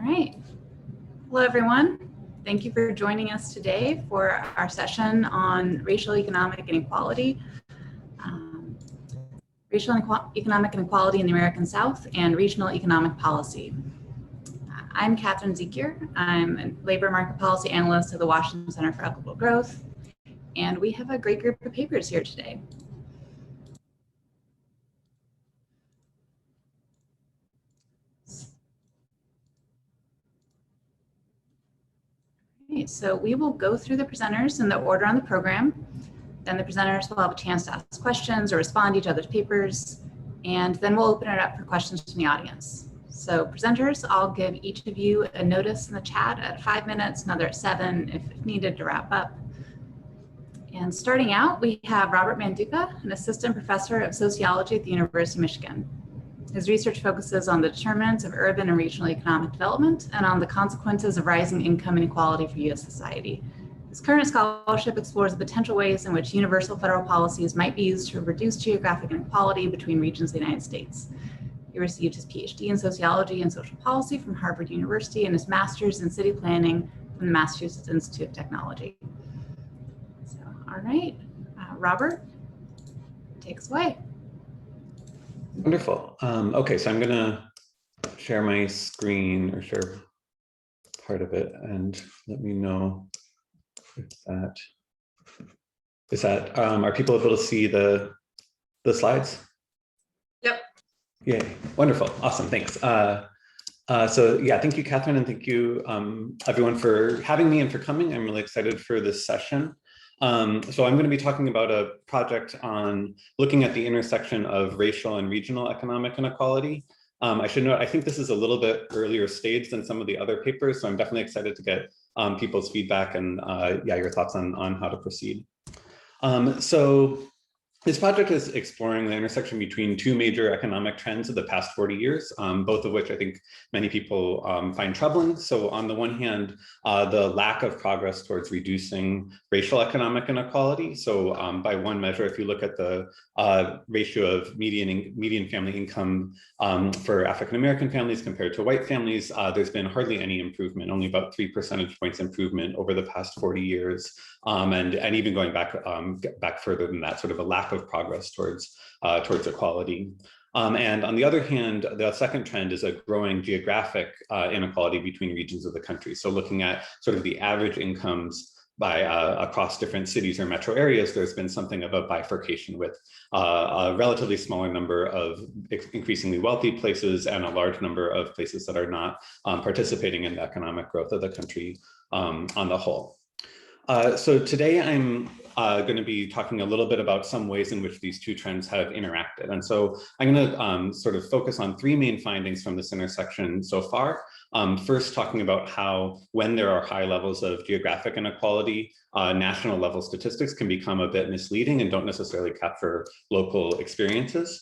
right. Hello, everyone. Thank you for joining us today for our session on racial economic inequality, economic inequality in the American South, and regional economic policy. I'm Kathryn Zickuhr. I'm a labor market policy analyst at the Washington Center for Equitable Growth, and we have a great group of papers here today. So we will go through the presenters in the order on the program. Then the presenters will have a chance to ask questions or respond to each other's papers. And then we'll open it up for questions from the audience. So presenters, I'll give each of you a notice in the chat at 5 minutes, another at 7 if needed to wrap up. And starting out, we have Robert Manduca, an assistant professor of sociology at the University of Michigan. His research focuses on the determinants of urban and regional economic development and on the consequences of rising income inequality for U.S. society. His current scholarship explores the potential ways in which universal federal policies might be used to reduce geographic inequality between regions of the United States. He received his PhD in sociology and social policy from Harvard University and his master's in city planning from the Massachusetts Institute of Technology. So, all right, Robert, take us away. Wonderful. Okay, so I'm going to share my screen or share part of it, and let me know if are people able to see the slides? Yep. Yay, wonderful, awesome, thanks. So yeah, thank you, Kathryn, and thank you everyone for having me and for coming. I'm really excited for this session. So I'm going to be talking about a project on looking at the intersection of racial and regional economic inequality. I should note, I think this is a little bit earlier stage than some of the other papers, so I'm definitely excited to get people's feedback and yeah, your thoughts on how to proceed. So this project is exploring the intersection between two major economic trends of the past 40 years, both of which I think many people find troubling. So on the one hand, the lack of progress towards reducing racial economic inequality. So by one measure, if you look at the ratio of median family income for African-American families compared to white families, there's been hardly any improvement, only about 3 percentage points improvement over the past 40 years. And even going back further than that, sort of a lack of progress towards equality. And on the other hand, the second trend is a growing geographic inequality between regions of the country. So looking at sort of the average incomes by across different cities or metro areas, there's been something of a bifurcation with a relatively smaller number of increasingly wealthy places and a large number of places that are not participating in the economic growth of the country on the whole. So today I'm going to be talking a little bit about some ways in which these two trends have interacted. And so I'm going to sort of focus on 3 main findings from this intersection so far. First, talking about how when there are high levels of geographic inequality, national level statistics can become a bit misleading and don't necessarily capture local experiences.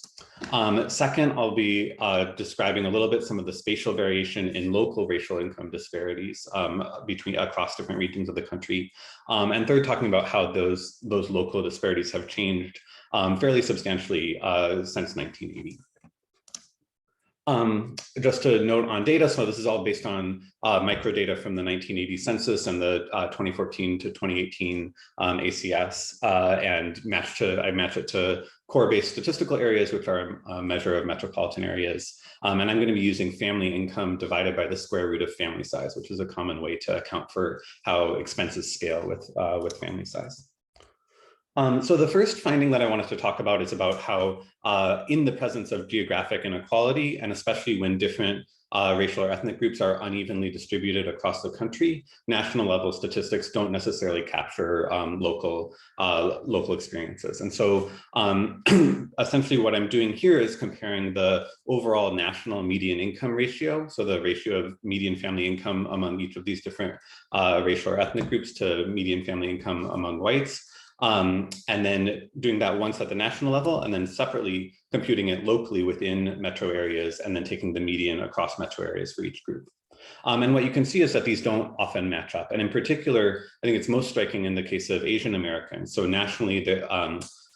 Second, I'll be describing a little bit some of the spatial variation in local racial income disparities across different regions of the country. And third, talking about how those local disparities have changed fairly substantially since 1980. Just to note on data, so this is all based on microdata from the 1980 census and the 2014 to 2018 ACS, and I match it to core-based statistical areas, which are a measure of metropolitan areas. And I'm going to be using family income divided by the square root of family size, which is a common way to account for how expenses scale with family size. So the first finding that I wanted to talk about is about how in the presence of geographic inequality, and especially when different racial or ethnic groups are unevenly distributed across the country, national level statistics don't necessarily capture local experiences. And so essentially what I'm doing here is comparing the overall national median income ratio, so the ratio of median family income among each of these different racial or ethnic groups to median family income among whites. And then doing that once at the national level, and then separately computing it locally within metro areas, and then taking the median across metro areas for each group. And what you can see is that these don't often match up. And in particular, I think it's most striking in the case of Asian Americans. So nationally,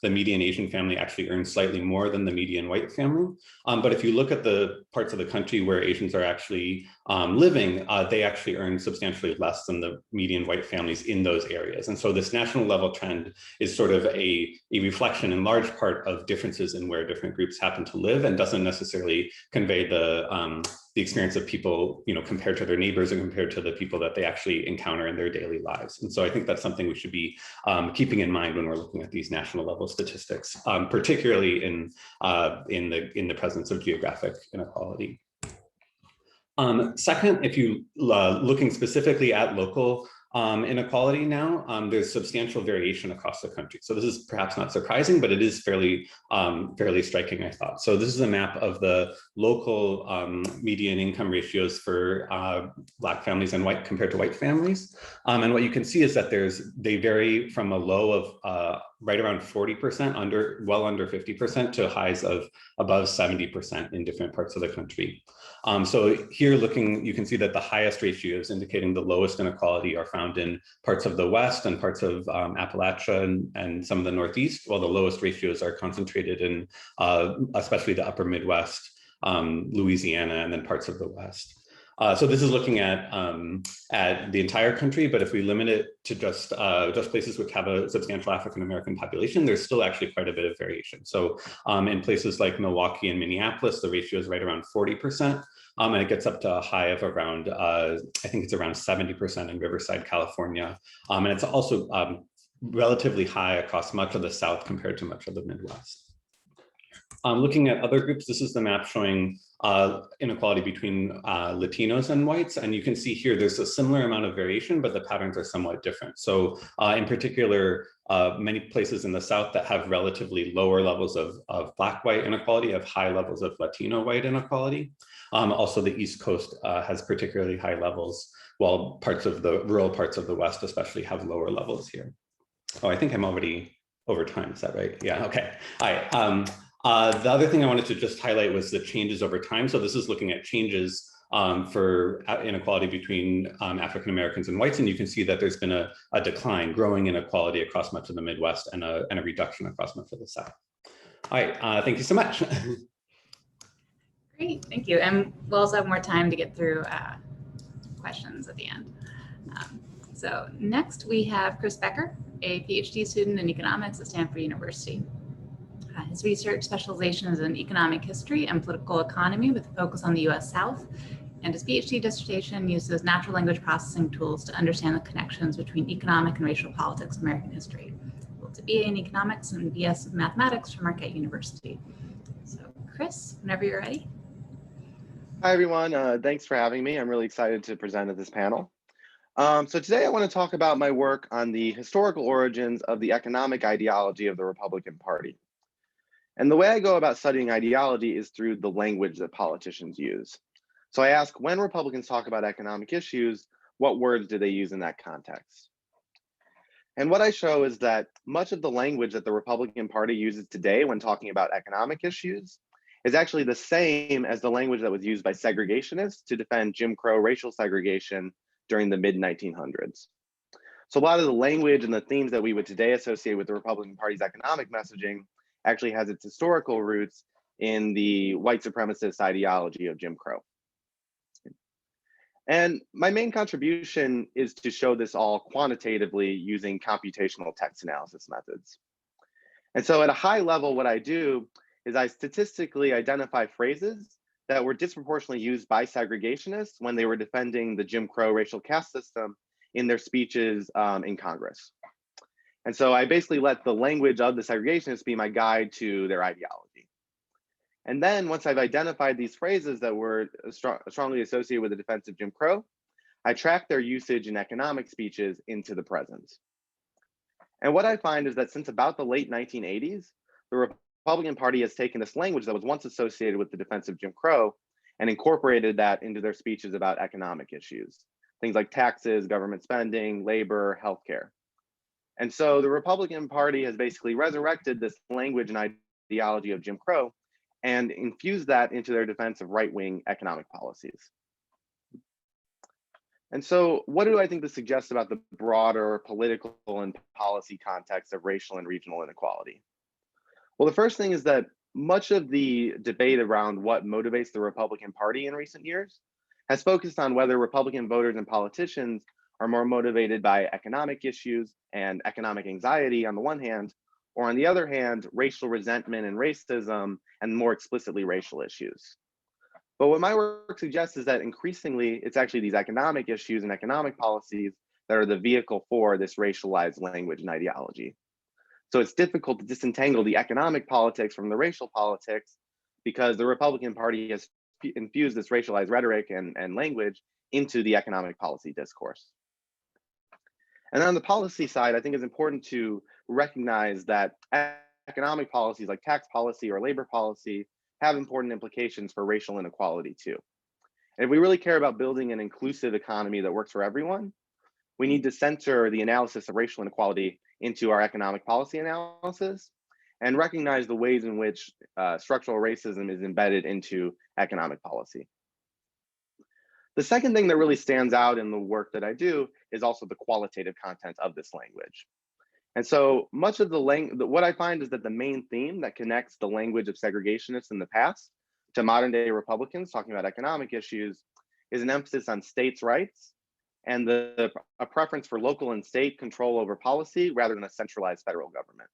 the median Asian family actually earns slightly more than the median white family. But if you look at the parts of the country where Asians are actually living, they actually earn substantially less than the median white families in those areas. And so this national level trend is sort of a reflection in large part of differences in where different groups happen to live, and doesn't necessarily convey the experience of people, compared to their neighbors and compared to the people that they actually encounter in their daily lives. And so I think that's something we should be keeping in mind when we're looking at these national level statistics, particularly in the presence of geographic inequality. Second, if you looking specifically at local inequality now, there's substantial variation across the country. So this is perhaps not surprising, but it is fairly striking, I thought. So this is a map of the local median income ratios for Black families and compared to white families. And what you can see is that they vary from a low of right around 40%, well under 50%, to highs of above 70% in different parts of the country. So here you can see that the highest ratios indicating the lowest inequality are found in parts of the West and parts of Appalachia and some of the Northeast, while the lowest ratios are concentrated in especially the upper Midwest, Louisiana, and then parts of the West. So this is looking at the entire country, but if we limit it to just places which have a substantial African American population, there's still actually quite a bit of variation. So in places like Milwaukee and Minneapolis, the ratio is right around 40%, and it gets up to a high of around, I think it's around 70% in Riverside, California, and it's also relatively high across much of the South compared to much of the Midwest. Looking at other groups, this is the map showing inequality between Latinos and whites. And you can see here, there's a similar amount of variation, but the patterns are somewhat different. So in particular, many places in the South that have relatively lower levels of Black-white inequality have high levels of Latino-white inequality. Also, the East Coast has particularly high levels, while parts of the rural parts of the West especially have lower levels here. Oh, I think I'm already over time, is that right? Yeah, okay. All right. The other thing I wanted to just highlight was the changes over time. So this is looking at changes for inequality between African Americans and whites, and you can see that there's been a decline, growing inequality across much of the Midwest, and a reduction across much of the South. All right, thank you so much. Great, thank you. And we'll also have more time to get through questions at the end. So next we have Chris Becker, a PhD student in economics at Stanford University. His research specialization is in economic history and political economy with a focus on the US South, and his PhD dissertation uses natural language processing tools to understand the connections between economic and racial politics of American history. It's a BA in economics and BS in mathematics from Marquette University. So Chris, whenever you're ready. Hi everyone, thanks for having me. I'm really excited to present at this panel. So today I want to talk about my work on the historical origins of the economic ideology of the Republican Party. And the way I go about studying ideology is through the language that politicians use. So I ask, when Republicans talk about economic issues, what words do they use in that context? And what I show is that much of the language that the Republican Party uses today when talking about economic issues is actually the same as the language that was used by segregationists to defend Jim Crow racial segregation during the mid-1900s. So a lot of the language and the themes that we would today associate with the Republican Party's economic messaging actually has its historical roots in the white supremacist ideology of Jim Crow. And my main contribution is to show this all quantitatively using computational text analysis methods. And so at a high level, what I do is I statistically identify phrases that were disproportionately used by segregationists when they were defending the Jim Crow racial caste system in their speeches in Congress. And so I basically let the language of the segregationists be my guide to their ideology. And then once I've identified these phrases that were strongly associated with the defense of Jim Crow, I track their usage in economic speeches into the present. And what I find is that since about the late 1980s, the Republican Party has taken this language that was once associated with the defense of Jim Crow and incorporated that into their speeches about economic issues, things like taxes, government spending, labor, healthcare. And so the Republican Party has basically resurrected this language and ideology of Jim Crow and infused that into their defense of right-wing economic policies. And so what do I think this suggests about the broader political and policy context of racial and regional inequality? Well, the first thing is that much of the debate around what motivates the Republican Party in recent years has focused on whether Republican voters and politicians are more motivated by economic issues and economic anxiety on the one hand, or on the other hand, racial resentment and racism and more explicitly racial issues. But what my work suggests is that increasingly, it's actually these economic issues and economic policies that are the vehicle for this racialized language and ideology. So it's difficult to disentangle the economic politics from the racial politics because the Republican Party has infused this racialized rhetoric and language into the economic policy discourse. And on the policy side, I think it's important to recognize that economic policies like tax policy or labor policy have important implications for racial inequality too. And if we really care about building an inclusive economy that works for everyone, we need to center the analysis of racial inequality into our economic policy analysis and recognize the ways in which structural racism is embedded into economic policy. The second thing that really stands out in the work that I do is also the qualitative content of this language. And so much of what I find is that the main theme that connects the language of segregationists in the past to modern day Republicans talking about economic issues is an emphasis on states' rights and a preference for local and state control over policy rather than a centralized federal government.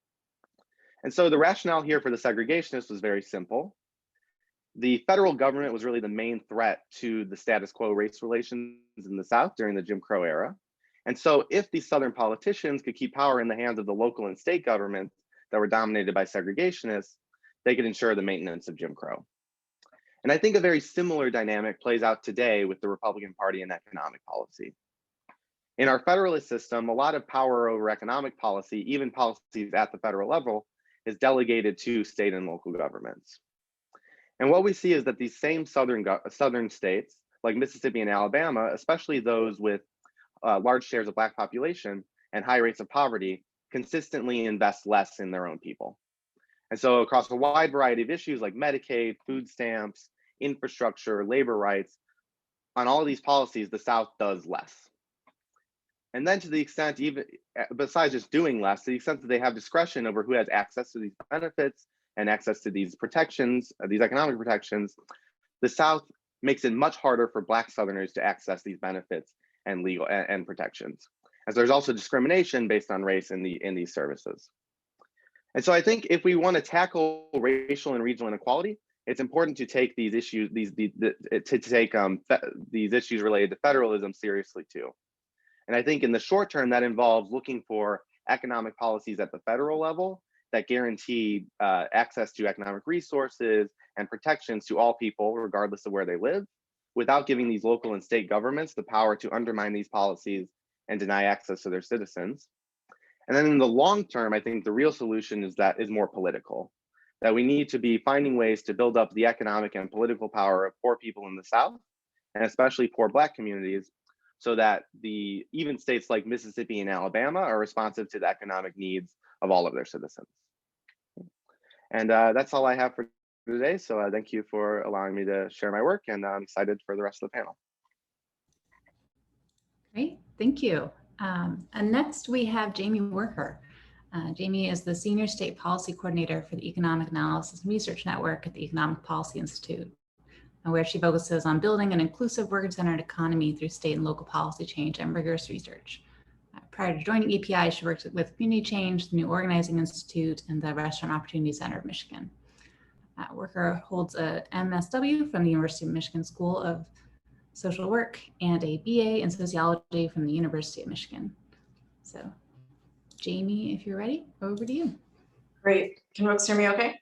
And so the rationale here for the segregationists was very simple. The federal government was really the main threat to the status quo race relations in the South during the Jim Crow era. And so if these Southern politicians could keep power in the hands of the local and state governments that were dominated by segregationists, they could ensure the maintenance of Jim Crow. And I think a very similar dynamic plays out today with the Republican Party and economic policy. In our federalist system, a lot of power over economic policy, even policies at the federal level, is delegated to state and local governments. And what we see is that these same southern states, like Mississippi and Alabama, especially those with large shares of Black population and high rates of poverty, consistently invest less in their own people. And so across a wide variety of issues like Medicaid, food stamps, infrastructure, labor rights, on all of these policies, the South does less. And then to the extent, even besides just doing less, to the extent that they have discretion over who has access to these benefits and access to these protections, these economic protections, the South makes it much harder for Black Southerners to access these benefits and legal and protections. As there's also discrimination based on race in these services. And so I think if we want to tackle racial and regional inequality, it's important to take these issues, these issues related to federalism seriously too. And I think in the short term, that involves looking for economic policies at the federal level that guarantee access to economic resources and protections to all people, regardless of where they live, without giving these local and state governments the power to undermine these policies and deny access to their citizens. And then in the long term, I think the real solution is more political, that we need to be finding ways to build up the economic and political power of poor people in the South, and especially poor Black communities, so that even states like Mississippi and Alabama are responsive to the economic needs of all of their citizens. And that's all I have for today. So thank you for allowing me to share my work, and I'm excited for the rest of the panel. Great, thank you. And next we have Jaimie Worker. Jaimie is the Senior State Policy Coordinator for the Economic Analysis and Research Network at the Economic Policy Institute, where she focuses on building an inclusive worker-centered economy through state and local policy change and rigorous research. Prior to joining EPI, she worked with Community Change, the New Organizing Institute, and the Restaurant Opportunity Center of Michigan. Worker holds a MSW from the University of Michigan School of Social Work and a BA in Sociology from the University of Michigan. So, Jaimie, if you're ready, over to you. Great. Can folks hear me okay?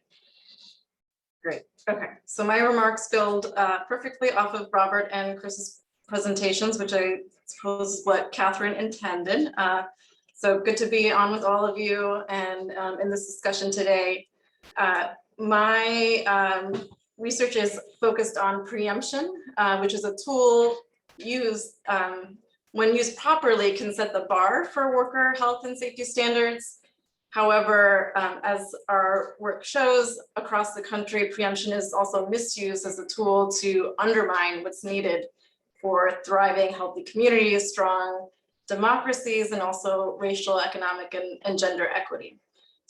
Great. Okay. So my remarks build perfectly off of Robert and Chris's presentations, which I suppose is what Kathryn intended. So good to be on with all of you and in this discussion today. My research is focused on preemption, which is a tool used when used properly can set the bar for worker health and safety standards. However, as our work shows across the country, preemption is also misused as a tool to undermine what's needed for thriving, healthy communities, strong democracies, and also racial, economic, and gender equity.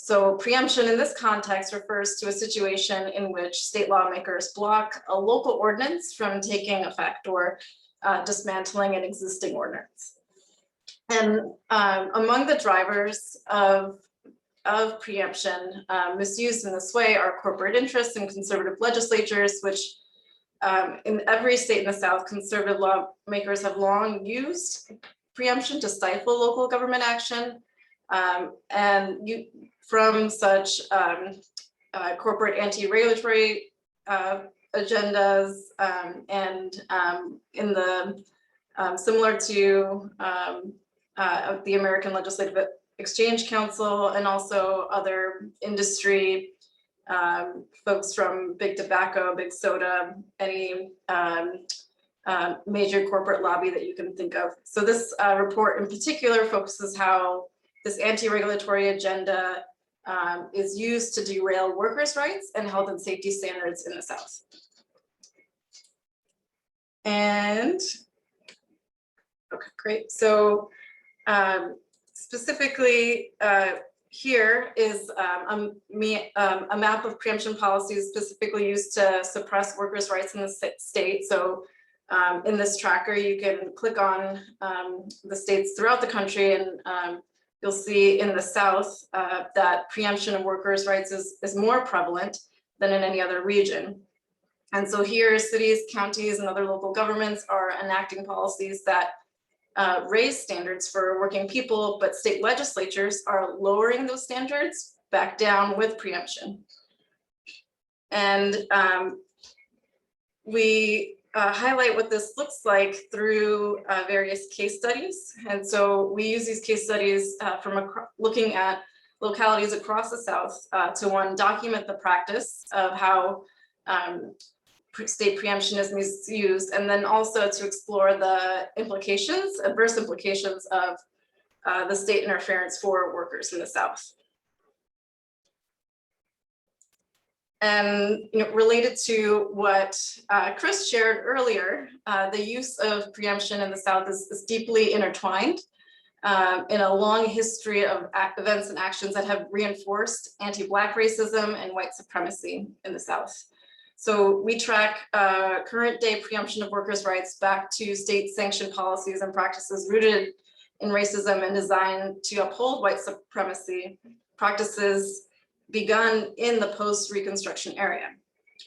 So preemption in this context refers to a situation in which state lawmakers block a local ordinance from taking effect or dismantling an existing ordinance. And among the drivers of preemption misused in this way are corporate interests and conservative legislatures, which in every state in the South, conservative lawmakers have long used preemption to stifle local government action. From such corporate anti-regulatory agendas in the similar to the American Legislative Exchange Council and also other industry folks from big tobacco, big soda, any major corporate lobby that you can think of. So this report in particular focuses how this anti-regulatory agenda is used to derail workers' rights and health and safety standards in the South. And, okay, great. So specifically here is a map of preemption policies specifically used to suppress workers' rights in the state. So in this tracker, you can click on the states throughout the country and you'll see in the South that preemption of workers' rights is more prevalent than in any other region. And so here, cities, counties, and other local governments are enacting policies that raise standards for working people, but state legislatures are lowering those standards back down with preemption. And we highlight what this looks like through various case studies. And so we use these case studies from looking at localities across the South to one, document the practice of how state preemption is misused, and then also to explore the implications, adverse implications of the state interference for workers in the South. And related to what Chris shared earlier, the use of preemption in the South is deeply intertwined in a long history of events and actions that have reinforced anti-Black racism and white supremacy in the South. So we track current day preemption of workers' rights back to state sanctioned policies and practices rooted in racism and designed to uphold white supremacy practices begun in the post-Reconstruction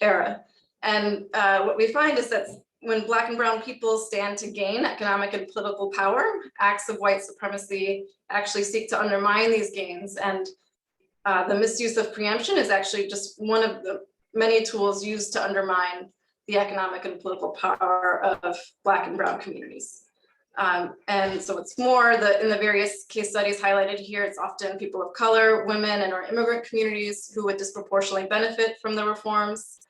era. And what we find is that when Black and brown people stand to gain economic and political power, acts of white supremacy actually seek to undermine these gains. And the misuse of preemption is actually just one of the many tools used to undermine the economic and political power of Black and brown communities. And so it's more in the various case studies highlighted here, it's often people of color, women, and our immigrant communities who would disproportionately benefit from the reforms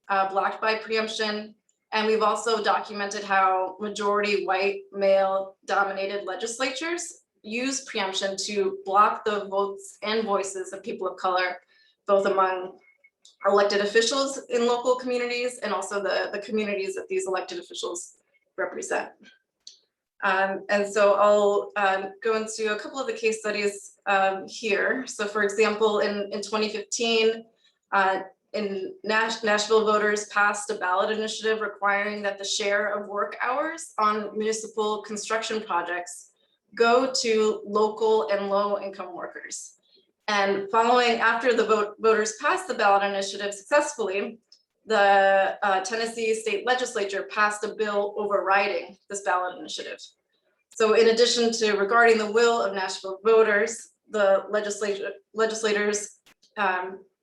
blocked by preemption. And we've also documented how majority white male dominated legislatures use preemption to block the votes and voices of people of color, both among elected officials in local communities and also the communities that these elected officials represent. And so I'll go into a couple of the case studies here. So for example, in 2015, in Nashville, voters passed a ballot initiative requiring that the share of work hours on municipal construction projects go to local and low-income workers. And after the voters passed the ballot initiative successfully, the Tennessee state legislature passed a bill overriding this ballot initiative. So in addition to regarding the will of Nashville voters, the legislators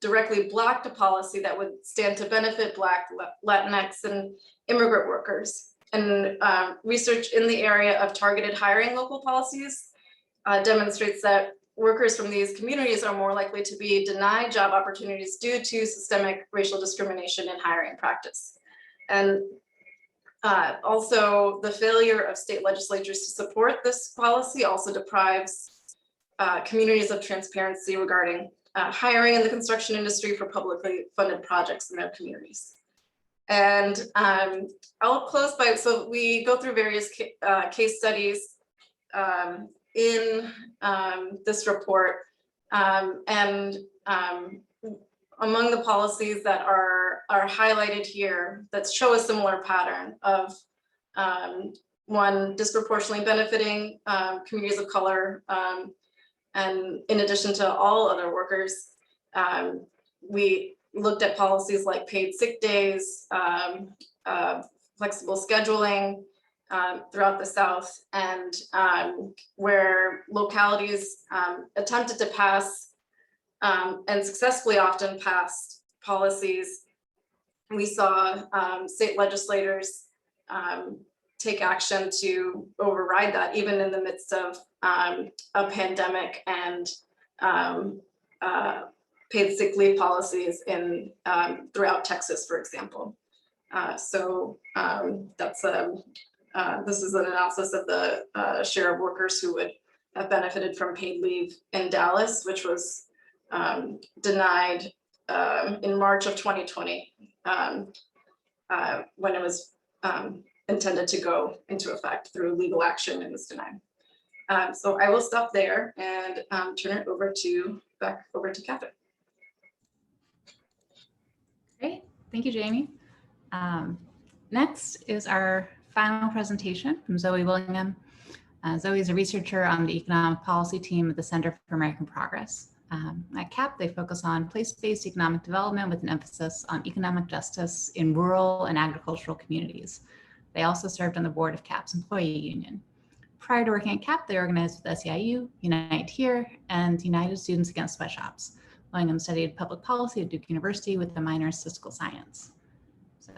directly blocked a policy that would stand to benefit Black, Latinx, and immigrant workers. And research in the area of targeted hiring local policies demonstrates that workers from these communities are more likely to be denied job opportunities due to systemic racial discrimination in hiring practice. And also the failure of state legislatures to support this policy also deprives communities of transparency regarding hiring in the construction industry for publicly funded projects in their communities. And I'll close by, so we go through various case studies in this report. Among the policies that are highlighted here that show a similar pattern of one, disproportionately benefiting communities of color, and in addition to all other workers, we looked at policies like paid sick days, flexible scheduling throughout the South, and where localities attempted to pass and successfully often passed policies. We saw state legislators take action to override that, even in the midst of a pandemic and paid sick leave policies in throughout Texas, for example. So that's this is an analysis of the share of workers who would have benefited from paid leave in Dallas, which was denied in March of 2020 when it was intended to go into effect through legal action and was denied. So I will stop there and turn it back over to Kathryn. Great, thank you, Jaimie. Next is our final presentation from Zoe Willingham. Zoe is a researcher on the economic policy team at the Center for American Progress. At CAP, they focus on place-based economic development with an emphasis on economic justice in rural and agricultural communities. They also served on the board of CAP's employee union. Prior to working at CAP, they organized with SEIU, Unite Here, and United Students Against Sweatshops. Willingham studied public policy at Duke University with a minor in statistical science. So,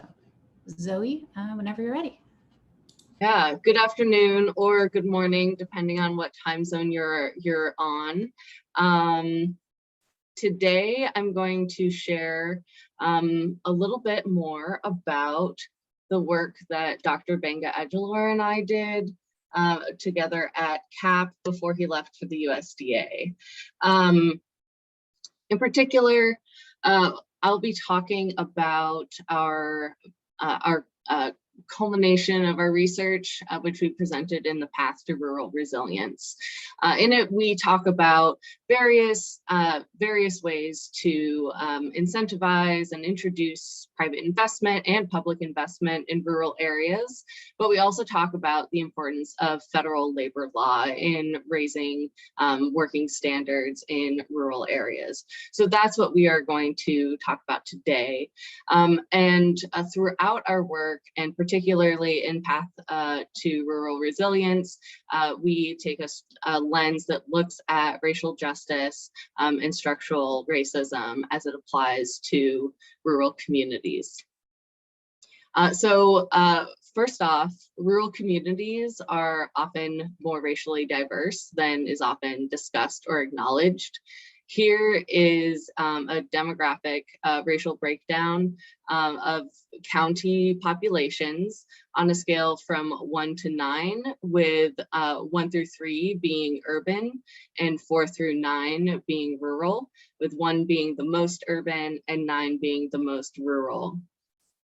Zoe, whenever you're ready. Yeah, good afternoon or good morning, depending on what time zone you're on. Today, I'm going to share a little bit more about the work that Dr. Benga Edgelor and I did together at CAP before he left for the USDA. In particular, I'll be talking about our culmination of our research, which we presented in the Path to Rural Resilience. In it, we talk about various ways to incentivize and introduce private investment and public investment in rural areas, but we also talk about the importance of federal labor law in raising working standards in rural areas. So that's what we are going to talk about today. And throughout our work, and particularly in Path to Rural Resilience, we take a lens that looks at racial justice and structural racism as it applies to rural communities. First off, rural communities are often more racially diverse than is often discussed or acknowledged. Here is a demographic racial breakdown of county populations on a scale from 1 to 9, with 1 through 3 being urban and 4 through 9 being rural, with 1 being the most urban and 9 being the most rural.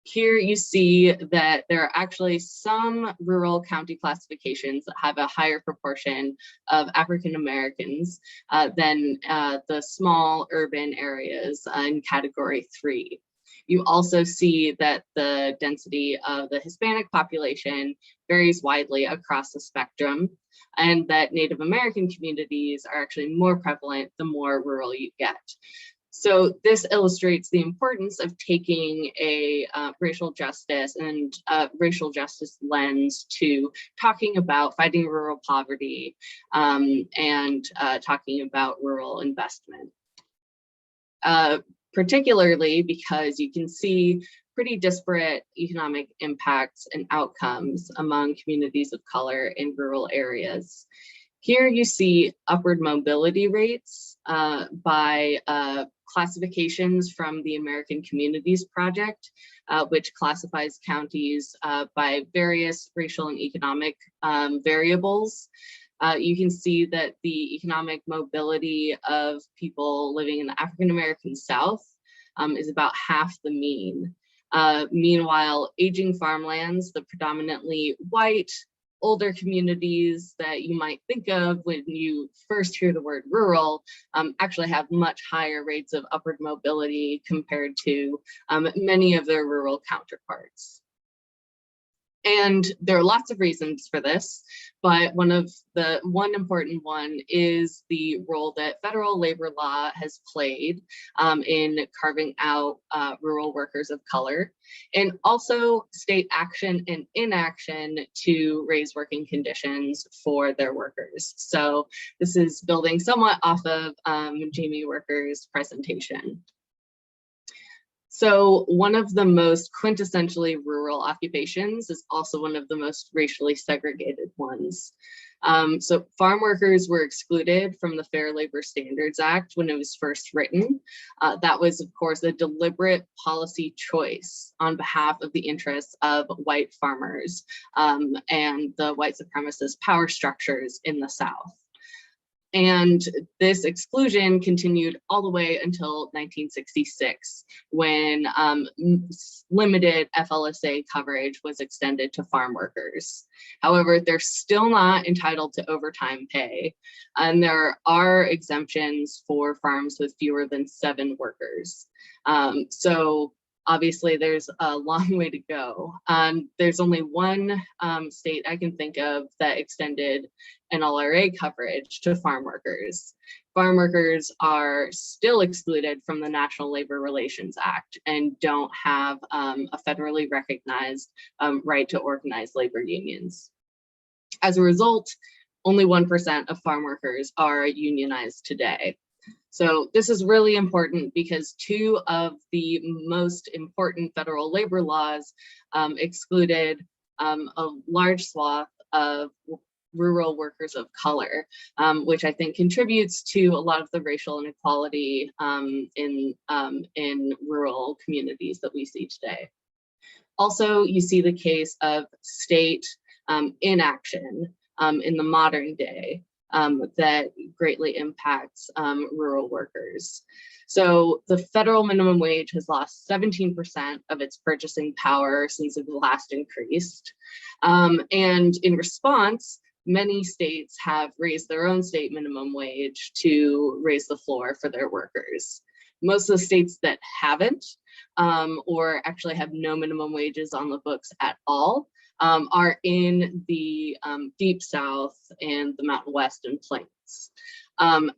Here you see that there are actually some rural county classifications that have a higher proportion of African Americans than the small urban areas in category 3. You also see that the density of the Hispanic population varies widely across the spectrum, and that Native American communities are actually more prevalent the more rural you get. So this illustrates the importance of taking a racial justice and racial justice lens to talking about fighting rural poverty and talking about rural investment. Particularly because you can see pretty disparate economic impacts and outcomes among communities of color in rural areas. Here you see upward mobility rates by classifications from the American Communities Project, which classifies counties by various racial and economic variables. You can see that the economic mobility of people living in the African American South is about half the mean. Meanwhile, aging farmlands, the predominantly white, older communities that you might think of when you first hear the word rural actually have much higher rates of upward mobility compared to many of their rural counterparts. And there are lots of reasons for this, but one important one is the role that federal labor law has played in carving out rural workers of color, and also state action and inaction to raise working conditions for their workers. So this is building somewhat off of Jaimie Worker's presentation. So one of the most quintessentially rural occupations is also one of the most racially segregated ones. So farm workers were excluded from the Fair Labor Standards Act when it was first written. That was, of course, a deliberate policy choice on behalf of the interests of white farmers and the white supremacist power structures in the South. And this exclusion continued all the way until 1966, when limited FLSA coverage was extended to farm workers. However, they're still not entitled to overtime pay, and there are exemptions for farms with fewer than 7 workers. So obviously, there's a long way to go. There's only one state I can think of that extended NLRA coverage to farm workers. Farm workers are still excluded from the National Labor Relations Act and don't have a federally recognized right to organize labor unions. As a result, only 1% of farm workers are unionized today. So this is really important because 2 of the most important federal labor laws excluded a large swath of rural workers of color, which I think contributes to a lot of the racial inequality in rural communities that we see today. Also, you see the case of state inaction in the modern day that greatly impacts rural workers. So the federal minimum wage has lost 17% of its purchasing power since it was last increased. And in response, many states have raised their own state minimum wage to raise the floor for their workers. Most of the states that haven't, or actually have no minimum wages on the books at all, are in the Deep South and the Mountain West and Plains.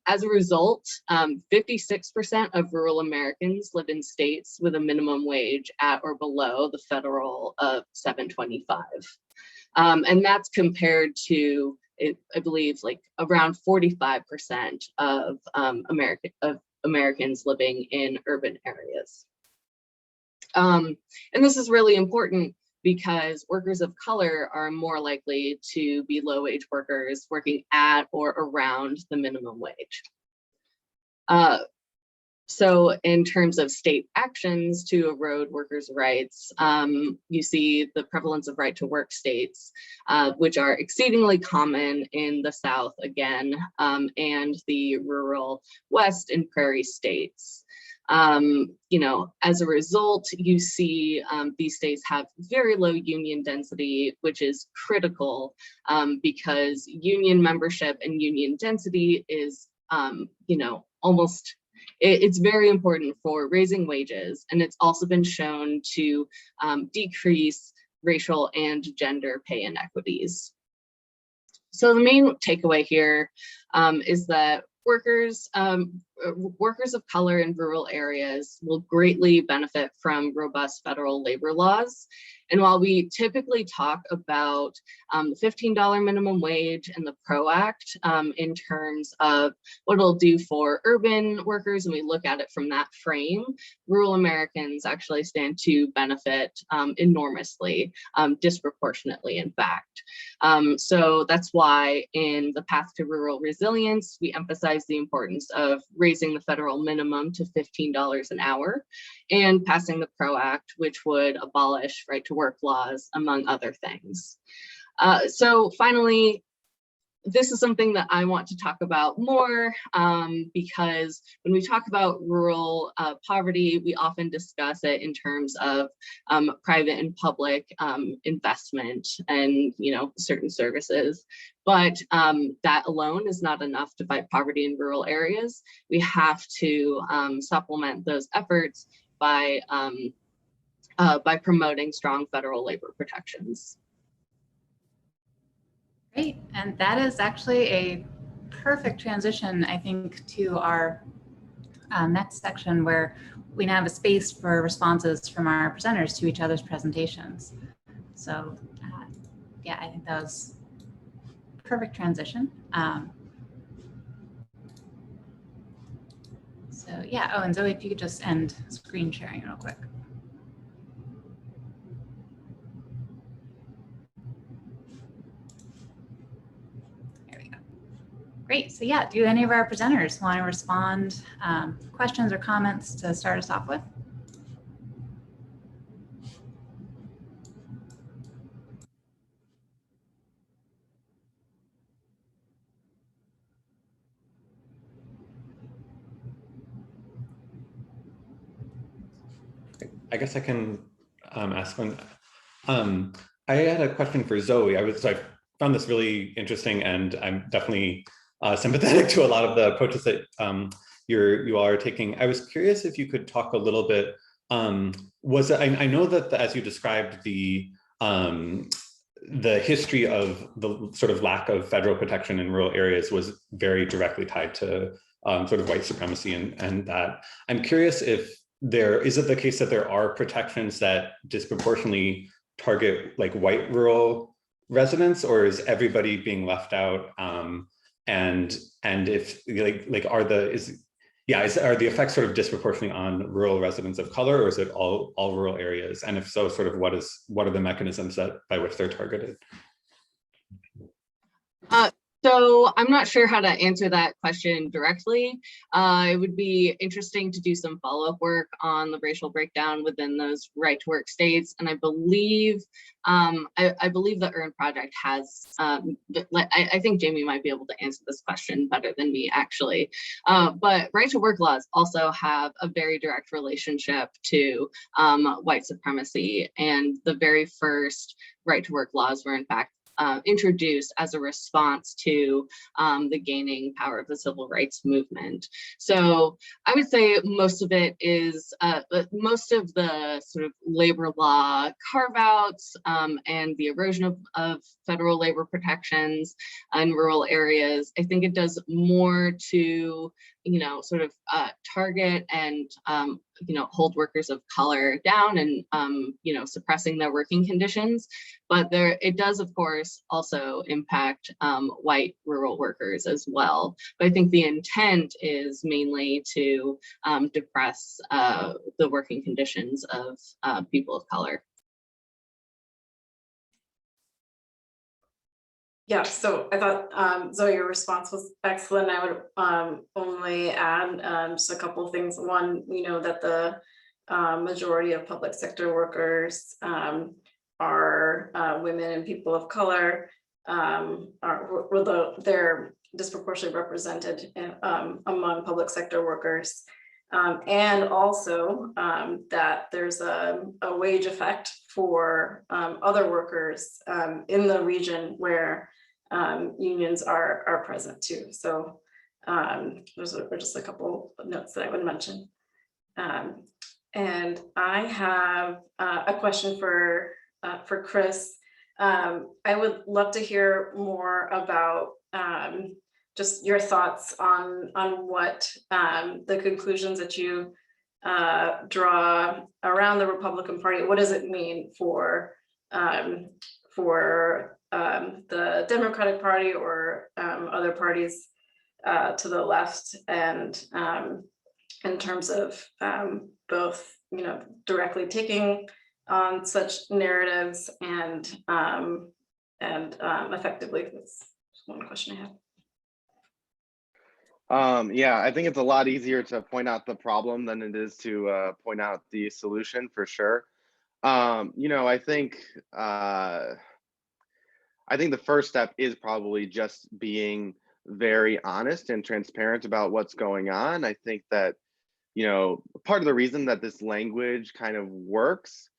As a result, 56% of rural Americans live in states with a minimum wage at or below the federal of $7.25. And that's compared to, I believe, like around 45% of Americans living in urban areas. And this is really important because workers of color are more likely to be low-wage workers working at or around the minimum wage. So in terms of state actions to erode workers' rights, you see the prevalence of right-to-work states, which are exceedingly common in the South again, and the rural West and prairie states. You know, as a result, you see these states have very low union density, which is critical because union membership and union density is, you know, it's very important for raising wages, and it's also been shown to decrease racial and gender pay inequities. So the main takeaway here is that workers of color in rural areas will greatly benefit from robust federal labor laws. And while we typically talk about the $15 minimum wage and the PRO Act in terms of what it'll do for urban workers, and we look at it from that frame, rural Americans actually stand to benefit enormously, disproportionately, in fact. So that's why in the Path to Rural Resilience, we emphasize the importance of raising the federal minimum to $15 an hour and passing the PRO Act, which would abolish right-to-work laws, among other things. So finally, this is something that I want to talk about more because when we talk about rural poverty, we often discuss it in terms of private and public investment and, you know, certain services. But that alone is not enough to fight poverty in rural areas. We have to supplement those efforts by promoting strong federal labor protections. Great, and that is actually a perfect transition, I think, to our next section, where we now have a space for responses from our presenters to each other's presentations. So yeah, I think that was a perfect transition. So yeah, oh, and Zoe, if you could just end screen sharing real quick. Great. So yeah, do any of our presenters want to respond, questions or comments to start us off with? I guess I can ask one. I had a question for Zoe. I found this really interesting, and I'm definitely sympathetic to a lot of the approaches that you are taking. I was curious if you could talk a little bit. I know that as you described the history of the sort of lack of federal protection in rural areas was very directly tied to sort of white supremacy, and that I'm curious if is it the case that there are protections that disproportionately target like white rural residents, or is everybody being left out? And if are the effects sort of disproportionately on rural residents of color, or is it all rural areas? And if so, sort of what are the mechanisms by which they're targeted? So I'm not sure how to answer that question directly. It would be interesting to do some follow-up work on the racial breakdown within those right-to-work states. And I believe the EARN project has, I think Jaimie might be able to answer this question better than me, actually. But right-to-work laws also have a very direct relationship to white supremacy. And the very first right-to-work laws were in fact introduced as a response to the gaining power of the civil rights movement. So I would say most of it is, most of the sort of labor law carve-outs and the erosion of federal labor protections in rural areas, I think it does more to, you know, sort of target and you know, hold workers of color down and you know, suppressing their working conditions. But it does, of course, also impact white rural workers as well. But I think the intent is mainly to depress the working conditions of people of color. Yeah, so I thought, Zoe, your response was excellent. I would only add just a couple of things. One, we know that the majority of public sector workers are women and people of color. They're disproportionately represented among public sector workers. And also that there's a wage effect for other workers in the region where unions are present too. So those are just a couple of notes that I would mention. And I have a question for Chris. I would love to hear more about just your thoughts on what the conclusions that you draw around the Republican Party. What does it mean for the Democratic Party or other parties to the left, and in terms of both, you know, directly taking on such narratives and effectively? That's one question I have. Yeah, I think it's a lot easier to point out the problem than it is to point out the solution, for sure. You know, I think I think the first step is probably just being very honest and transparent about what's going on. I think that, you know, part of the reason that this language kind of works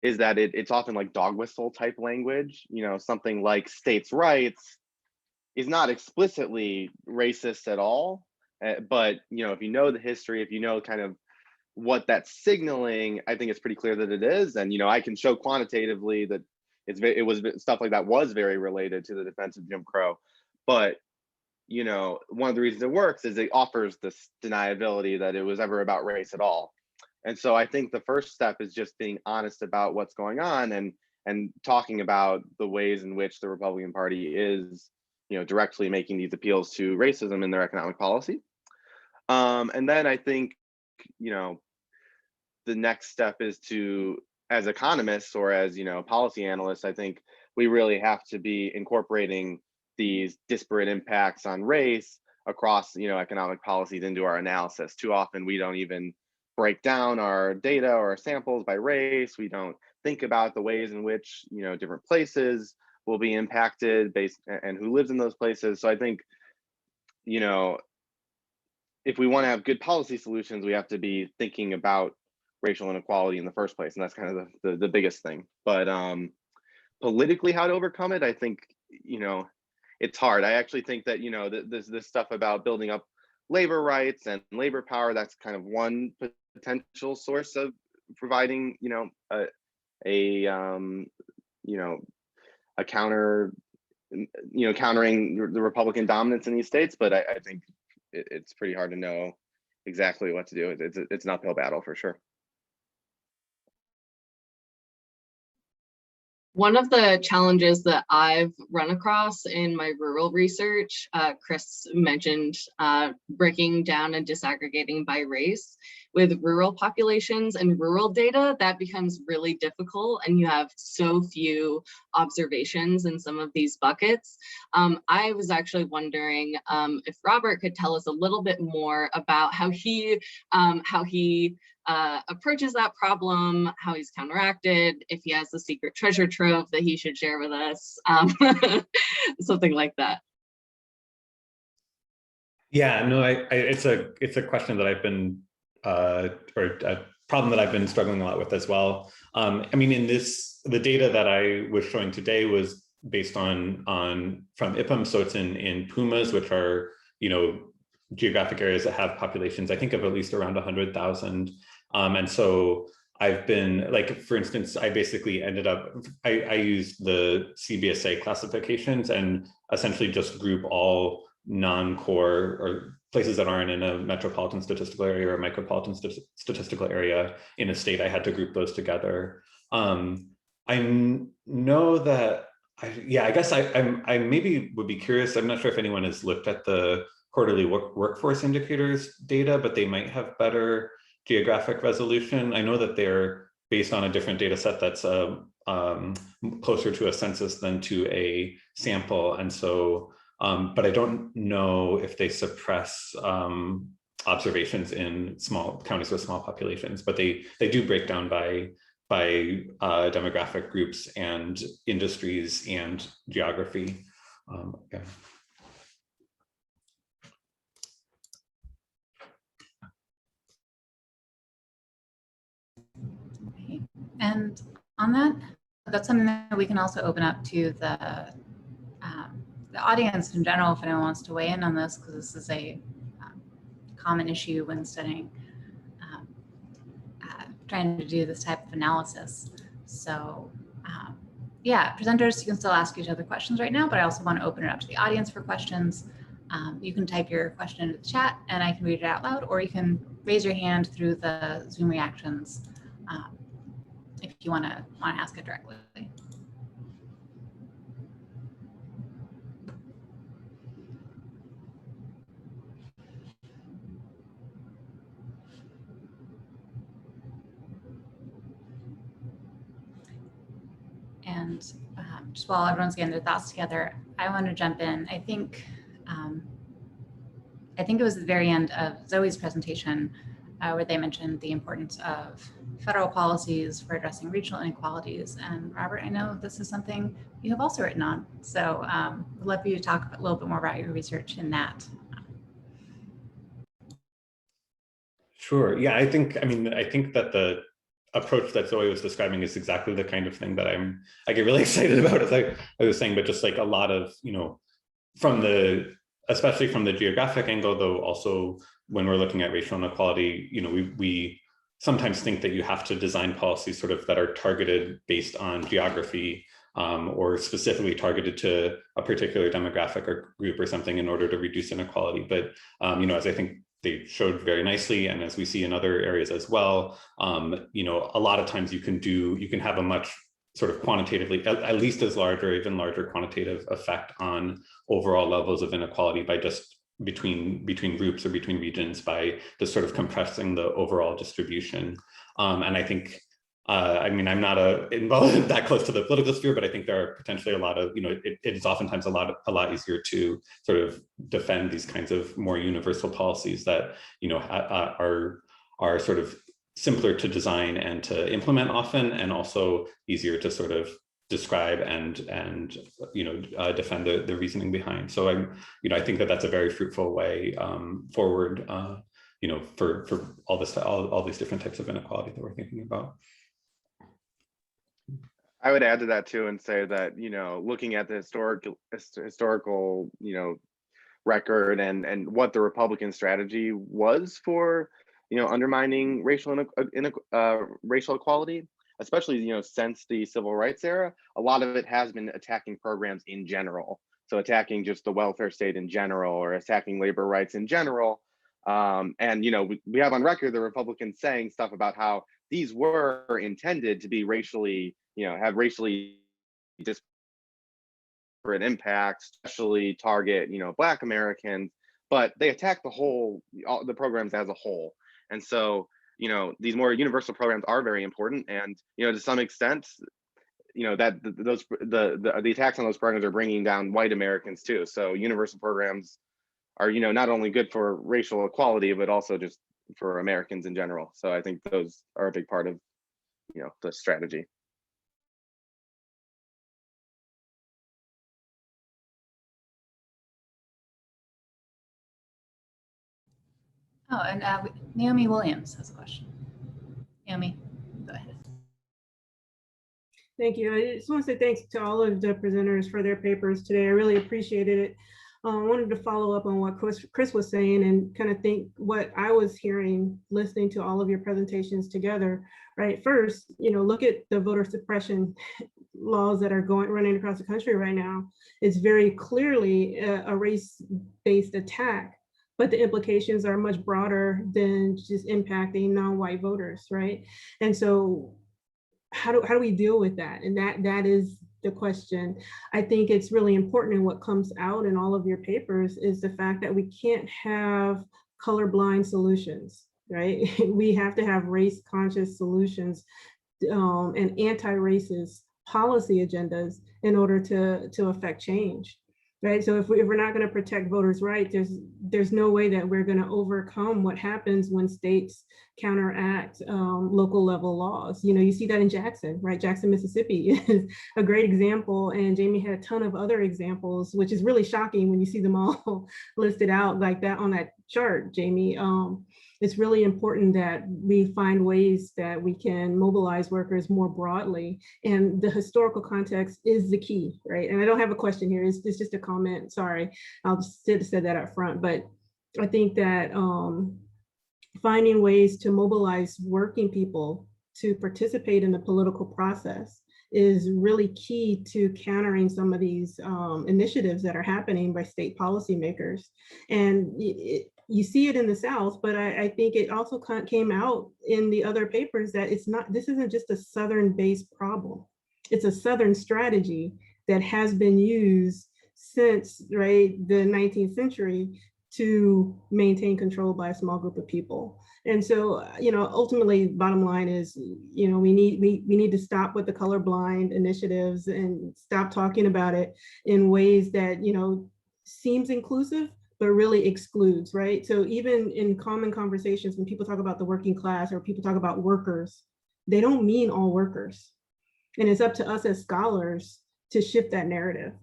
is that it's often like dog whistle type language. You know, something like states' rights is not explicitly racist at all. But, you know, if you know the history, if you know kind of what that's signaling, I think it's pretty clear that it is. And, you know, I can show quantitatively that it was stuff like that was very related to the defense of Jim Crow. But, you know, one of the reasons it works is it offers this deniability that it was ever about race at all. And so I think the first step is just being honest about what's going on and talking about the ways in which the Republican Party is, you know, directly making these appeals to racism in their economic policy. And then I think, you know, the next step is to, as economists or as, you know, policy analysts, I think we really have to be incorporating these disparate impacts on race across, you know, economic policies into our analysis. Too often we don't even break down our data or our samples by race. We don't think about the ways in which, you know, different places will be impacted based and who lives in those places. So I think, you know, if we want to have good policy solutions, we have to be thinking about racial inequality in the first place, and that's kind of the biggest thing. But politically, how to overcome it, I think, you know, it's hard. I actually think that, you know, this stuff about building up labor rights and labor power, that's kind of one potential source of providing, you know, you know, a counter, you know, countering the Republican dominance in these states. But I think it's pretty hard to know exactly what to do. It's an uphill battle for sure. One of the challenges that I've run across in my rural research, Chris mentioned breaking down and disaggregating by race. With rural populations and rural data, that becomes really difficult, and you have so few observations in some of these buckets. I was actually wondering if Robert could tell us a little bit more about how he approaches that problem, how he's counteracted, if he has a secret treasure trove that he should share with us, something like that. Yeah, no, it's a question that I've been or a problem that I've been struggling a lot with as well. I mean, the data that I was showing today was based on from IPM, so it's in Pumas, which are, you know, geographic areas that have populations, I think, of at least around 100,000. And so I've been, like, for instance, I basically ended up, I used the CBSA classifications and essentially just group all non-core or places that aren't in a metropolitan statistical area or a micropolitan statistical area in a state. I had to group those together. I know that, I guess I maybe would be curious. I'm not sure if anyone has looked at the quarterly workforce indicators data, but they might have better geographic resolution. I know that they're based on a different data set that's closer to a census than to a sample. And so, but I don't know if they suppress observations in small counties with small populations, but they do break down by demographic groups and industries and geography. Yeah. Okay. And on that, that's something that we can also open up to the audience in general, if anyone wants to weigh in on this, because this is a common issue when studying, trying to do this type of analysis. So yeah, presenters, you can still ask each other questions right now, but I also want to open it up to the audience for questions. You can type your question into the chat and I can read it out loud, or you can raise your hand through the Zoom reactions if you want to ask it directly. And just while everyone's getting their thoughts together, I want to jump in. I think it was at the very end of Zoe's presentation where they mentioned the importance of federal policies for addressing regional inequalities. And Robert, I know this is something you have also written on. So I'd love for you to talk a little bit more about your research in that. Sure. Yeah, I think that the approach that Zoe was describing is exactly the kind of thing that I get really excited about, as I was saying, but just like a lot of, especially from the geographic angle, though also when we're looking at racial inequality, we sometimes think that you have to design policies sort of that are targeted based on geography, or specifically targeted to a particular demographic or group or something in order to reduce inequality. But, as I think they showed very nicely, and as we see in other areas as well, a lot of times you can have a much sort of quantitatively, at least as large or even larger quantitative effect on overall levels of inequality by just between groups or between regions, by just sort of compressing the overall distribution. And I think, I'm not involved that close to the political sphere, but I think there are potentially a lot of, it is oftentimes a lot easier to sort of defend these kinds of more universal policies that, are sort of simpler to design and to implement often, and also easier to sort of describe and defend the reasoning behind. So I think that that's a very fruitful way forward, for all these different types of inequality that we're thinking about. I would add to that too and say that, looking at the historical, record and what the Republican strategy was for, undermining racial equality, especially, since the civil rights era, a lot of it has been attacking programs in general. So attacking just the welfare state in general, or attacking labor rights in general. And, we have on record the Republicans saying stuff about how these were intended to be racially, have racially disparate impacts, especially target, Black Americans, but they attack all the programs as a whole. And so, these more universal programs are very important. And, to some extent, that the attacks on those programs are bringing down white Americans too. So universal programs are, not only good for racial equality, but also just for Americans in general. So I think those are a big part of, the strategy. Oh, and Naomi Williams has a question. Naomi, go ahead. Thank you. I just want to say thanks to all of the presenters for their papers today. I really appreciated it. I wanted to follow up on what Chris was saying and kind of think what I was hearing, listening to all of your presentations together, right? First, look at the voter suppression laws that are running across the country right now. It's very clearly a race-based attack, but the implications are much broader than just impacting non-white voters, right? And so how do we deal with that? And that is the question. I think it's really important, and what comes out in all of your papers is the fact that we can't have colorblind solutions, right? We have to have race-conscious solutions and anti-racist policy agendas in order to affect change. Right. So if we're not going to protect voters' rights, there's no way that we're going to overcome what happens when states counteract local level laws. You see that in Jackson, right? Jackson, Mississippi is a great example. And Jaimie had a ton of other examples, which is really shocking when you see them all listed out like that on that chart, Jaimie. It's really important that we find ways that we can mobilize workers more broadly. And the historical context is the key, right? And I don't have a question here, it's just a comment, sorry. I'll just say that up front, but I think that finding ways to mobilize working people to participate in the political process is really key to countering some of these initiatives that are happening by state policymakers. And you see it in the South, but I think it also came out in the other papers that this isn't just a Southern-based problem. It's a Southern strategy that has been used since, right, the 19th century to maintain control by a small group of people. And so, ultimately, bottom line is, we need to stop with the colorblind initiatives and stop talking about it in ways that, seems inclusive, but really excludes, right? So even in common conversations, when people talk about the working class or people talk about workers, they don't mean all workers. And it's up to us as scholars to shift that narrative.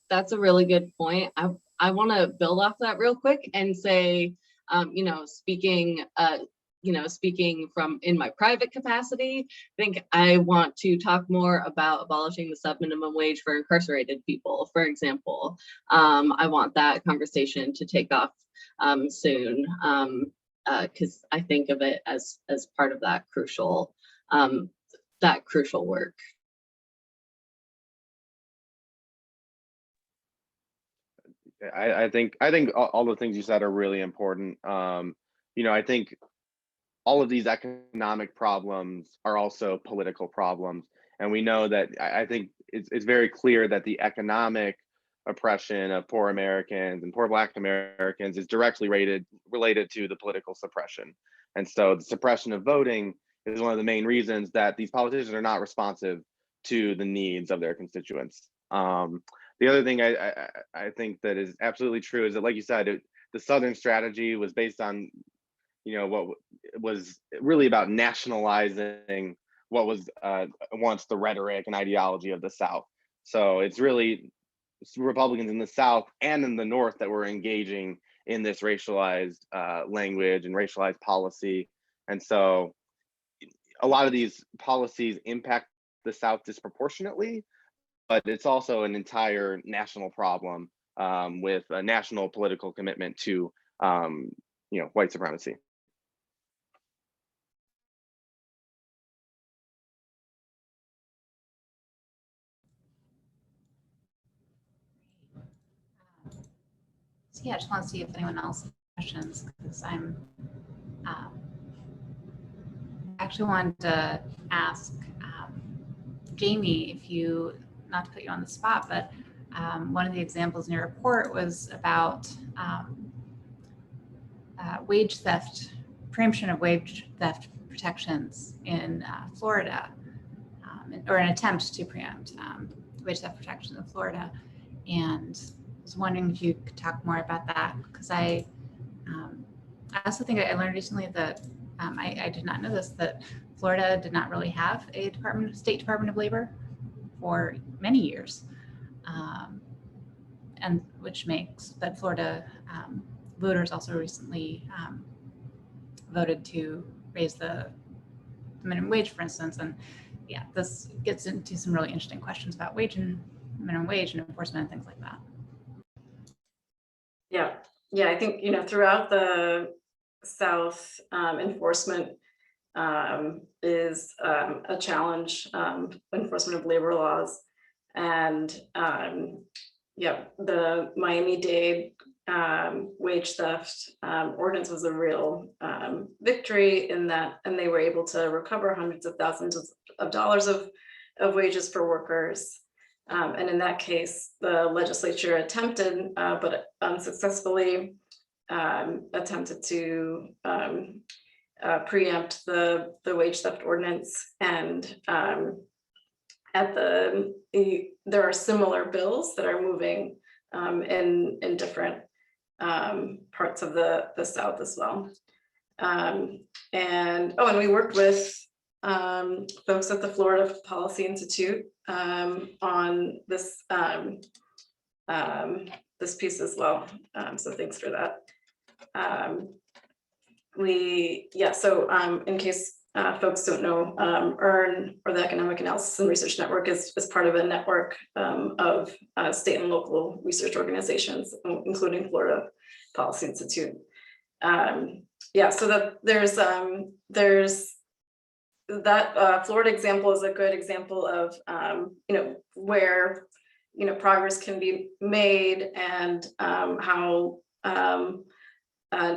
That's a really good point. I want to build off that real quick and say, speaking from in my private capacity, I think I want to talk more about abolishing the subminimum wage for incarcerated people, for example. I want that conversation to take off soon, because I think of it as part of that crucial work. I think all the things you said are really important. I think all of these economic problems are also political problems, and we know that. I think it's very clear that the economic oppression of poor Americans and poor Black Americans is directly related to the political suppression. And so the suppression of voting is one of the main reasons that these politicians are not responsive to the needs of their constituents. The other thing I think that is absolutely true is that, like you said, the Southern strategy was based on, what was really about nationalizing what was once the rhetoric and ideology of the South. So it's really Republicans in the South and in the North that were engaging in this racialized language and racialized policy. And so a lot of these policies impact the South disproportionately, but it's also an entire national problem with a national political commitment to, white supremacy. So yeah, I just want to see if anyone else has questions, because I actually wanted to ask Jaimie, if you, not to put you on the spot, but one of the examples in your report was about wage theft, preemption of wage theft protections in Florida, or an attempt to preempt wage theft protections in Florida. And I was wondering if you could talk more about that, because I also think I learned recently that I did not know this, that Florida did not really have a state Department of Labor for many years, and but Florida voters also recently voted to raise the minimum wage, for instance. And yeah, this gets into some really interesting questions about minimum wage and enforcement and things like that. Yeah, I think, throughout the South, enforcement is a challenge, enforcement of labor laws. And the Miami-Dade wage theft ordinance was a real victory in that, and they were able to recover hundreds of thousands of dollars of wages for workers. And in that case, the legislature attempted, but unsuccessfully, attempted to preempt the wage theft ordinance. And there are similar bills that are moving in different parts of the South as well. And we worked with folks at the Florida Policy Institute on this this piece as well. So thanks for that. In case folks don't know, EARN, or the Economic Analysis and Research Network, is part of a network of state and local research organizations, including Florida Policy Institute. So that there's that Florida example is a good example of where progress can be made, and how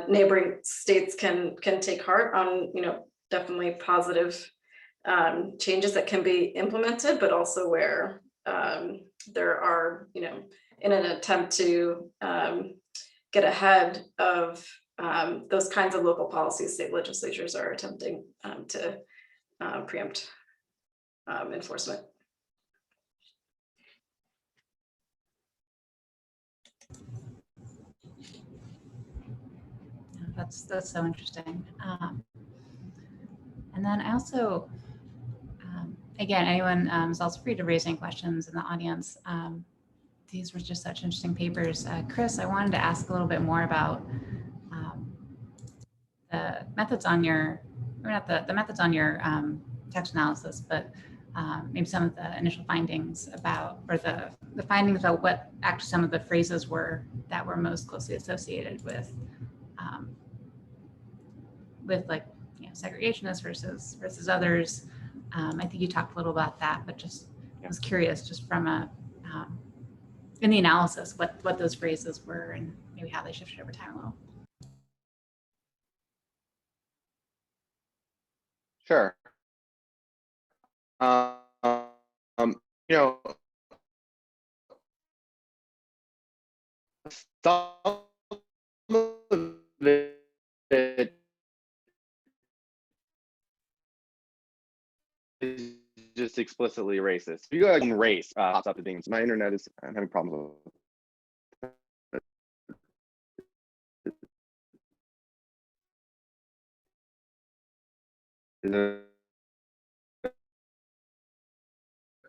neighboring states can take heart on definitely positive changes that can be implemented, but also where there are in an attempt to get ahead of those kinds of local policies, state legislatures are attempting to preempt enforcement. That's so interesting. And then I also, again, anyone is also free to raise any questions in the audience. These were just such interesting papers. Chris, I wanted to ask a little bit more about the methods on your, or not the methods on your text analysis, but maybe some of the initial findings about, or the findings about what actually some of the phrases were that were most closely associated with like, you know, segregationists versus others. I think you talked a little about that, but just was curious, just from a in the analysis, what those phrases were and maybe how they shifted over time a little. Sure. You know, some of it is just explicitly racist. If you go like race, pops up as being, my internet is, I'm having problems with it.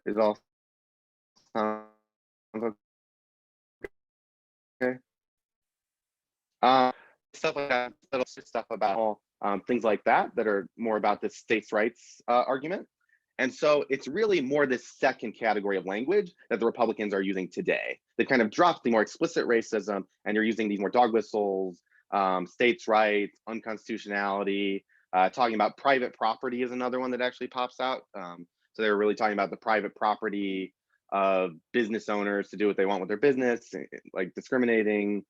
Is all okay. Stuff like that, little stuff about things like that are more about the states' rights argument. And so it's really more this second category of language that the Republicans are using today. They kind of dropped the more explicit racism, and you're using these more dog whistles, states' rights, unconstitutionality, talking about private property is another one that actually pops out. So they're really talking about the private property of business owners to do what they want with their business, like discriminating,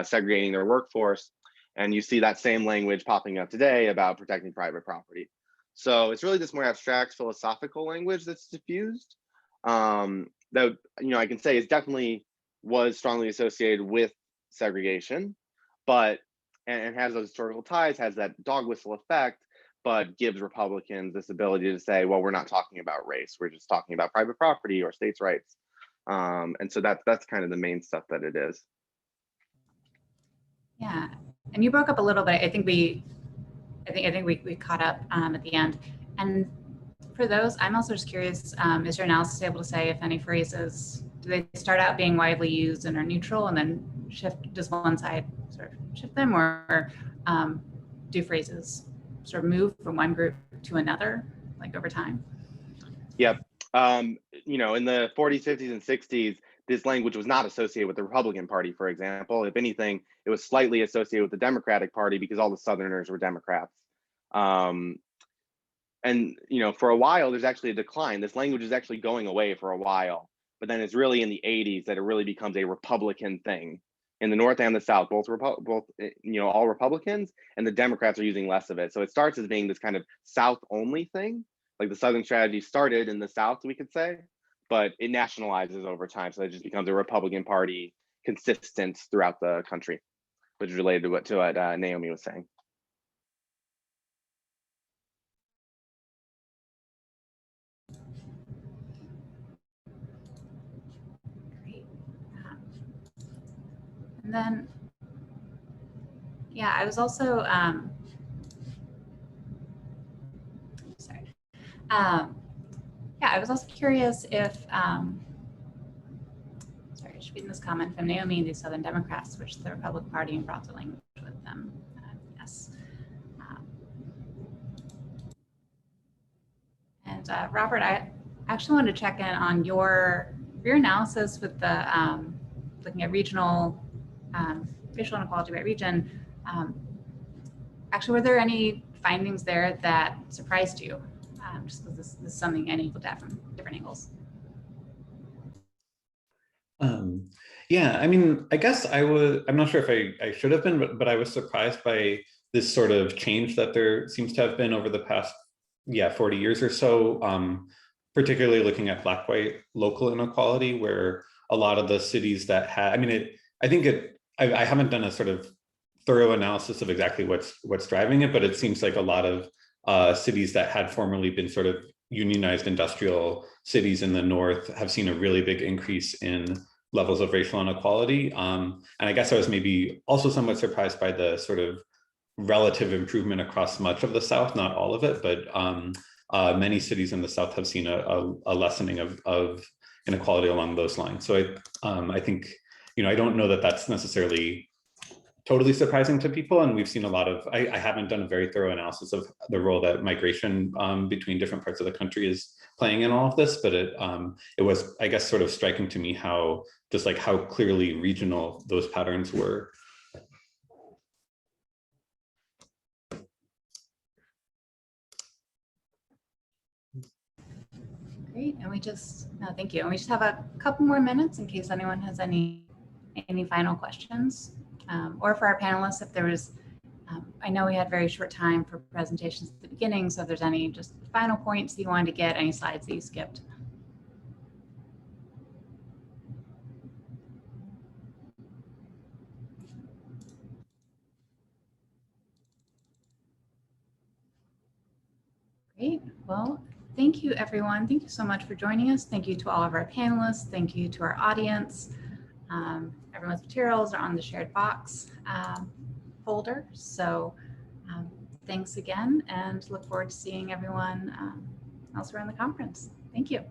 segregating their workforce. And you see that same language popping up today about protecting private property. So it's really this more abstract philosophical language that's diffused that, you know, I can say is definitely was strongly associated with segregation, but, and has those historical ties, has that dog whistle effect, but gives Republicans this ability to say, well, we're not talking about race, we're just talking about private property or states' rights. And so that's kind of the main stuff that it is. Yeah, and you broke up a little bit. I think we caught up at the end. And for those, I'm also just curious, is your analysis able to say if any phrases, do they start out being widely used and are neutral and then shift, does one side sort of shift them, or do phrases sort of move from one group to another, like over time? Yep. You know, in the 40s, 50s, and 60s, this language was not associated with the Republican Party, for example. If anything, it was slightly associated with the Democratic Party because all the Southerners were Democrats. And, you know, for a while, there's actually a decline. This language is actually going away for a while, but then it's really in the 80s that it really becomes a Republican thing. In the North and the South, both you know, all Republicans, and the Democrats are using less of it. So it starts as being this kind of South-only thing. Like the Southern strategy started in the South, we could say, but it nationalizes over time. So it just becomes a Republican Party consistent throughout the country, which is related to what Naomi was saying. Great. And then, yeah, I was also, sorry. Yeah, I was also curious if, sorry, just reading this comment from Naomi, the Southern Democrats, which the Republican Party brought the language with them. Yes. And Robert, I actually wanted to check in on your analysis with the looking at regional racial inequality by region. Actually, were there any findings there that surprised you? Just because this is something I need to look at from different angles. Yeah, I mean, I guess I'm not sure if I should have been, but I was surprised by this sort of change that there seems to have been over the past, 40 years or so, particularly looking at Black-white local inequality, where a lot of the cities that had, I mean, I haven't done a sort of thorough analysis of exactly what's driving it, but it seems like a lot of cities that had formerly been sort of unionized industrial cities in the North have seen a really big increase in levels of racial inequality. And I guess I was maybe also somewhat surprised by the sort of relative improvement across much of the South, not all of it, but many cities in the South have seen a lessening of inequality along those lines. So I think, I don't know that that's necessarily totally surprising to people. And we've seen a lot of, I haven't done a very thorough analysis of the role that migration between different parts of the country is playing in all of this, but it was, I guess, sort of striking to me how clearly regional those patterns were. Great, and thank you. And we just have a couple more minutes in case anyone has any final questions. Or for our panelists, if there was, I know we had very short time for presentations at the beginning, so if there's any just final points that you wanted to get, any slides that you skipped. Great, well, thank you everyone. Thank you so much for joining us. Thank you to all of our panelists. Thank you to our audience. Everyone's materials are on the shared box folder. So thanks again, and look forward to seeing everyone elsewhere in the conference. Thank you.